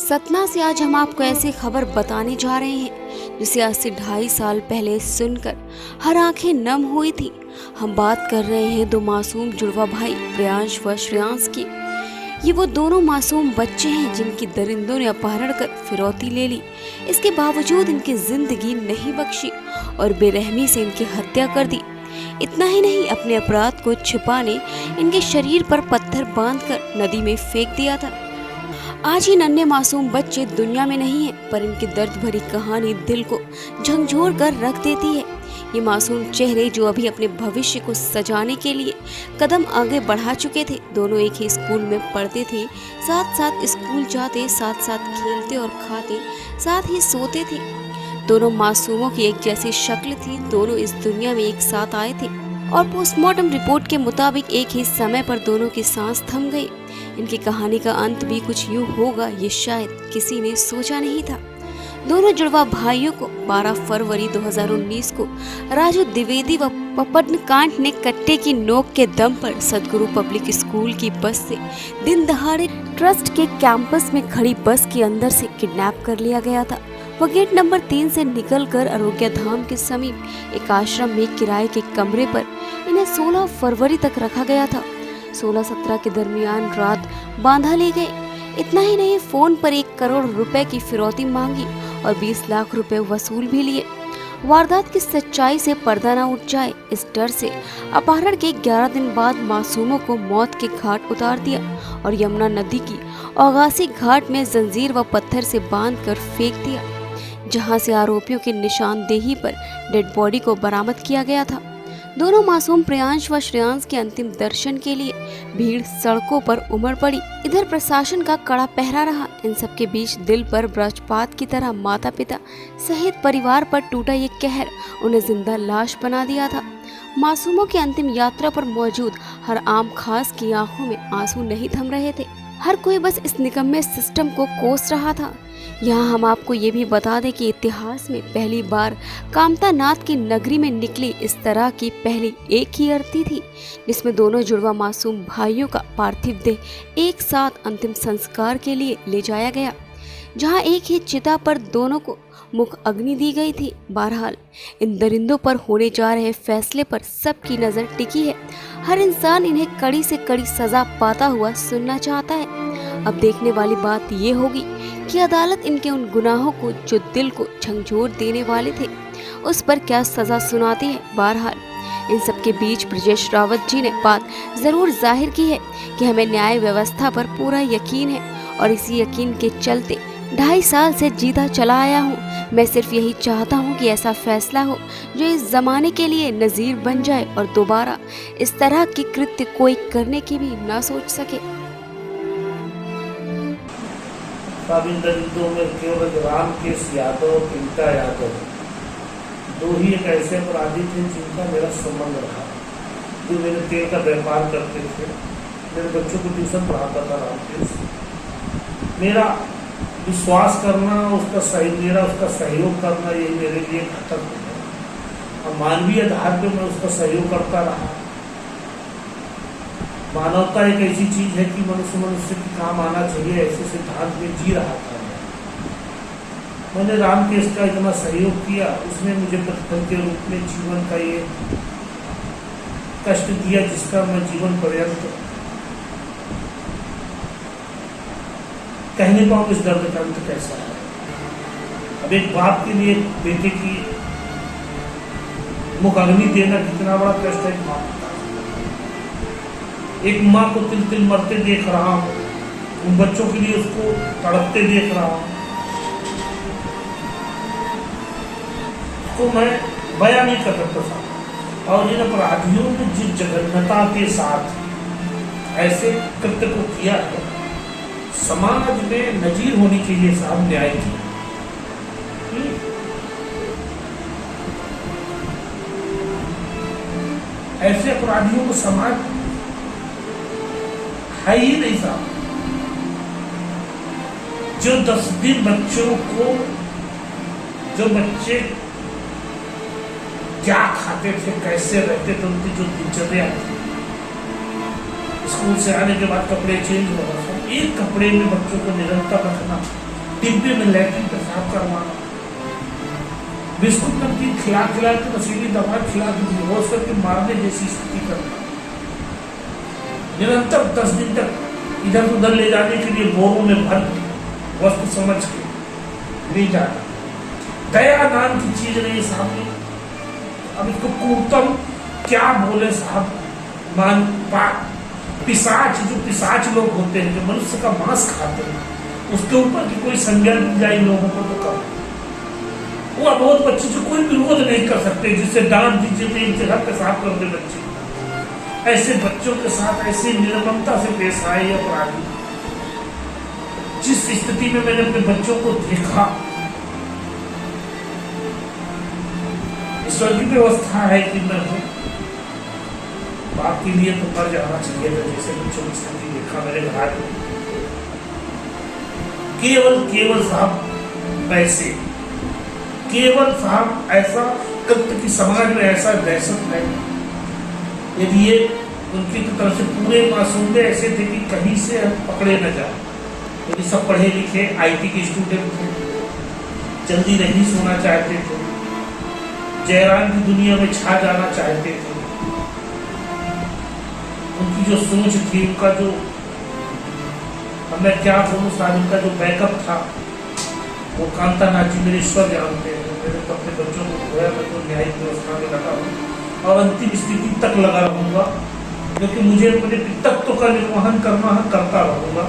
सतना से आज हम आपको ऐसी खबर बताने जा रहे हैं जिसे आज से 2.5 साल पहले सुनकर हर आंखें नम हुई थी। हम बात कर रहे हैं दो मासूम जुड़वा भाई प्रियांश व श्रेयांश की। ये वो दोनों मासूम बच्चे हैं जिनकी दरिंदों ने अपहरण कर फिरौती ले ली। इसके बावजूद इनकी जिंदगी नहीं बख्शी और बेरहमी से इनकी हत्या कर दी। इतना ही नहीं, अपने अपराध को छिपाने इनके शरीर पर पत्थर बांधकर नदी में फेंक दिया था। आज ये नन्हे मासूम बच्चे दुनिया में नहीं हैं, पर इनकी दर्द भरी कहानी दिल को झंझोर कर रख देती है। ये मासूम चेहरे जो अभी अपने भविष्य को सजाने के लिए कदम आगे बढ़ा चुके थे। दोनों एक ही स्कूल में पढ़ते थे, साथ साथ स्कूल जाते, साथ साथ खेलते और खाते, साथ ही सोते थे। दोनों मासूमों की एक जैसी शक्ल थी। दोनों इस दुनिया में एक साथ आए थे और पोस्टमार्टम रिपोर्ट के मुताबिक एक ही समय पर दोनों की सांस थम गई। इनकी कहानी का अंत भी कुछ यूं होगा, ये शायद किसी ने सोचा नहीं था। दोनों जुड़वा भाइयों को 12 फरवरी 2019 को राजू द्विवेदी व पपन कांट ने कट्टे की नोक के दम पर सदगुरु पब्लिक स्कूल की बस से दिन दहाड़े ट्रस्ट के कैंपस में खड़ी बस के अंदर से किडनैप कर लिया गया था। वह गेट नंबर 3 से निकलकर अरोग्य धाम के समीप एक आश्रम में किराए के कमरे पर इन्हें 16 फरवरी तक रखा गया था। 16-17 के दरमियान रात बांधा ले गए। इतना ही नहीं, फोन पर 1 करोड़ रुपए की फिरौती मांगी और 20 लाख रुपए वसूल भी लिए। वारदात की सच्चाई से पर्दा न उठ जाए, इस डर से अपहरण के 11 दिन बाद मासूमों को मौत के घाट उतार दिया और यमुना नदी की औगासी घाट में जंजीर व पत्थर से बांधकर फेंक दिया, जहां से आरोपियों की निशानदेही पर डेड बॉडी को बरामद किया गया था। दोनों मासूम प्रियांश व श्रेयांश के अंतिम दर्शन के लिए भीड़ सड़कों पर उमड़ पड़ी। इधर प्रशासन का कड़ा पहरा रहा। इन सब के बीच दिल पर वज्रपात की तरह माता पिता सहित परिवार पर टूटा ये कहर उन्हें जिंदा लाश बना दिया था। मासूमों की अंतिम यात्रा पर मौजूद हर आम खास की आंखों में आंसू नहीं थम रहे थे। हर कोई बस इस निकम्मे सिस्टम को कोस रहा था। यहाँ हम आपको ये भी बता दें कि इतिहास में पहली बार कामता नाथ की नगरी में निकली इस तरह की पहली एक ही अर्थी थी, जिसमें दोनों जुड़वा मासूम भाइयों का पार्थिव देह एक साथ अंतिम संस्कार के लिए ले जाया गया, जहाँ एक ही चिता पर दोनों को मुख अग्नि दी गई थी। बहरहाल इन दरिंदों पर होने जा रहे फैसले पर सबकी नज़र टिकी है। हर इंसान इन्हें कड़ी से कड़ी सजा पाता हुआ सुनना चाहता है। अब देखने वाली बात ये होगी कि अदालत इनके उन गुनाहों को जो दिल को झंझोर देने वाले थे उस पर क्या सजा सुनाती है। बहरहाल इन सब के बीच ब्रजेश रावत जी ने बात जरूर जाहिर की है कि हमें न्याय व्यवस्था पर पूरा यकीन है और इसी यकीन के चलते 2.5 साल से जीता चला आया हूँ। मैं सिर्फ यही चाहता हूँ कि ऐसा फैसला हो जो इस जमाने के लिए नज़ीर बन जाए और दोबारा इस तरह की कृत्य कोई करने की भी ना सोच सके। दरिंदों में केवल रामकेश यादव और पिंका यादव दो ही एक ऐसे अपराधी थे जिनका मेरा संबंध रहा, जो मेरे तेल का व्यापार करते थे, मेरे बच्चों को ट्यूशन पढ़ाता था रामकेश। मेरा विश्वास करना, उसका सहयोग करना, यही मेरे लिए घटक है और मानवीय आधार पर मैं उसका सहयोग करता रहा। मानवता एक ऐसी चीज है कि मनुष्य के काम आना चाहिए, ऐसे सिद्धांत में जी रहा था। मैंने रामकेश का इतना सहयोग किया, उसने मुझे प्रतिफल के रूप में जीवन का ये कष्ट दिया जिसका मैं जीवन पर्यंत कहने पाऊँ इस दर्द का अंत कैसा है। अब एक बाप के लिए बेटे की मुख अग्नि देना कितना बड़ा कष्ट है। एक माँ को तिल तिल मरते देख रहा हूँ, उन बच्चों के लिए उसको तड़पते देख रहा हूँ, तो मैं बयां नहीं कर सकता। और इन अपराधियों ने जिस जघन्यता के साथ ऐसे कृत्य को किया है, समाज में नजीर होनी चाहिए साहब न्याय की। ऐसे अपराधियों को समाज है ही नहीं साहब। जो 10 दिन बच्चों को, जो बच्चे क्या खाते थे, कैसे रहते थे, उनकी जो दिनचर्या थी, स्कूल से आने के बाद कपड़े चेंज होना, एक कपड़े में बच्चों को निरंतर रखना, डिब्बे में लैट्रिन पेशाब करवाना, बिस्कुट नमकीन खिला खिला के नशीली दवा खिला के बेहोश करके मारने जैसी स्थिति करना, निरंतर 10 दिन तक इधर उधर ले जाने के लिए बोरों में भर वस्तु समझ के ले जाना। दया नाम की चीज नहीं साहब, अब इसको कुतम क्या बोले साहब, मान पिशाच, जो पिशाच लोग होते हैं, जो मनुष्य का मांस खाते हैं, उसके ऊपर की कोई संज्ञा दी जाए लोगों को तो कब वो बहुत बच्चे जो कोई विरोध नहीं कर सकते, जिससे डांट दीजिए तो इनके घर पेशाब कर दे बच्चे। ऐसे बच्चों के साथ ऐसी निर्ममता से पेश आए अपराधी। जिस स्थिति में मैंने अपने बच्चों को देखा, ईश्वर की व्यवस्था है कि मैं हूं, बाप के लिए तो मर जाना चाहिए था। जैसे बच्चों की स्थिति देखा मेरे घर में, केवल साहब पैसे, केवल साहब ऐसा कृत्य कि समाज में ऐसा दहशत है। यदि ये उनकी तरफ से पूरे मासूम ऐसे थे कि कहीं से हम पकड़े न जाए। यदि सब पढ़े लिखे IT के स्टूडेंट थे, जल्दी नहीं सोना चाहते थे, जयराम की दुनिया में छा जाना चाहते थे। उनकी जो सोच थी, उनका जो, मैं क्या बोलूं साहब, उनका जो बैकअप था वो कांतानाथ जी मेरे ईश्वर जानते हैं। मैंने तो अपने बच्चों को खोया, मैं तो न्यायिक व्यवस्था में लगा हूँ और अंतिम स्थिति तक लगा रहूंगा, क्योंकि मुझे अपने तत्व का निर्वहन करना करता रहूंगा।